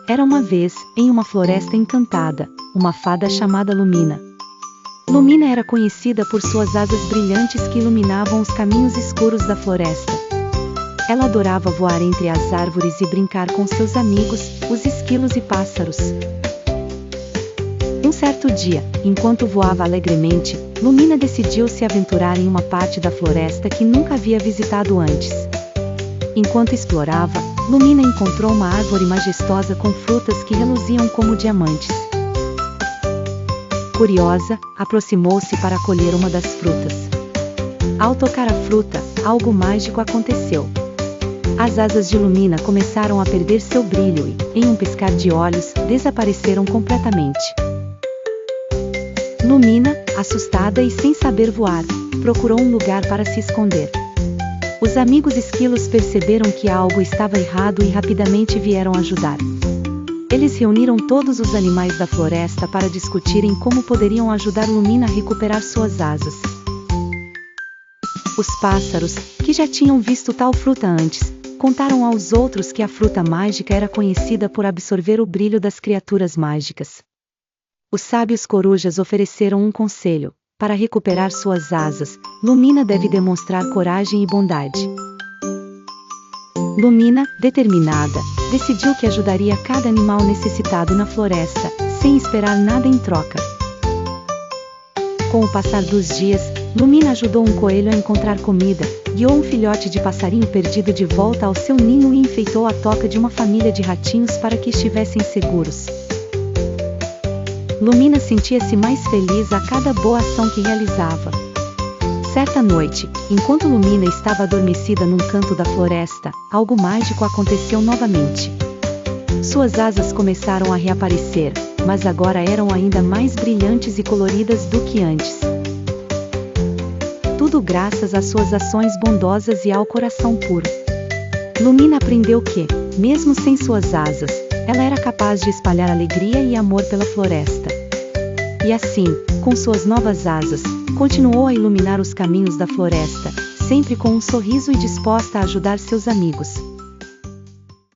Era uma vez, em uma floresta encantada, uma fada chamada Lumina. Lumina era conhecida por suas asas brilhantes que iluminavam os caminhos escuros da floresta. Ela adorava voar entre as árvores e brincar com seus amigos, os esquilos e pássaros. Um certo dia, enquanto voava alegremente, Lumina decidiu se aventurar em uma parte da floresta que nunca havia visitado antes. Enquanto explorava, Lumina encontrou uma árvore majestosa com frutas que reluziam como diamantes. Curiosa, aproximou-se para colher uma das frutas. Ao tocar a fruta, algo mágico aconteceu. As asas de Lumina começaram a perder seu brilho e, em um piscar de olhos, desapareceram completamente. Lumina, assustada e sem saber voar, procurou um lugar para se esconder. Os amigos esquilos perceberam que algo estava errado e rapidamente vieram ajudar. Eles reuniram todos os animais da floresta para discutirem como poderiam ajudar Lumina a recuperar suas asas. Os pássaros, que já tinham visto tal fruta antes, contaram aos outros que a fruta mágica era conhecida por absorver o brilho das criaturas mágicas. Os sábios corujas ofereceram um conselho: para recuperar suas asas, Lumina deve demonstrar coragem e bondade. Lumina, determinada, decidiu que ajudaria cada animal necessitado na floresta, sem esperar nada em troca. Com o passar dos dias, Lumina ajudou um coelho a encontrar comida, guiou um filhote de passarinho perdido de volta ao seu ninho e enfeitou a toca de uma família de ratinhos para que estivessem seguros. Lumina sentia-se mais feliz a cada boa ação que realizava. Certa noite, enquanto Lumina estava adormecida num canto da floresta, algo mágico aconteceu novamente. Suas asas começaram a reaparecer, mas agora eram ainda mais brilhantes e coloridas do que antes. Tudo graças às suas ações bondosas e ao coração puro. Lumina aprendeu que, mesmo sem suas asas, ela era capaz de espalhar alegria e amor pela floresta. E assim, com suas novas asas, continuou a iluminar os caminhos da floresta, sempre com um sorriso e disposta a ajudar seus amigos.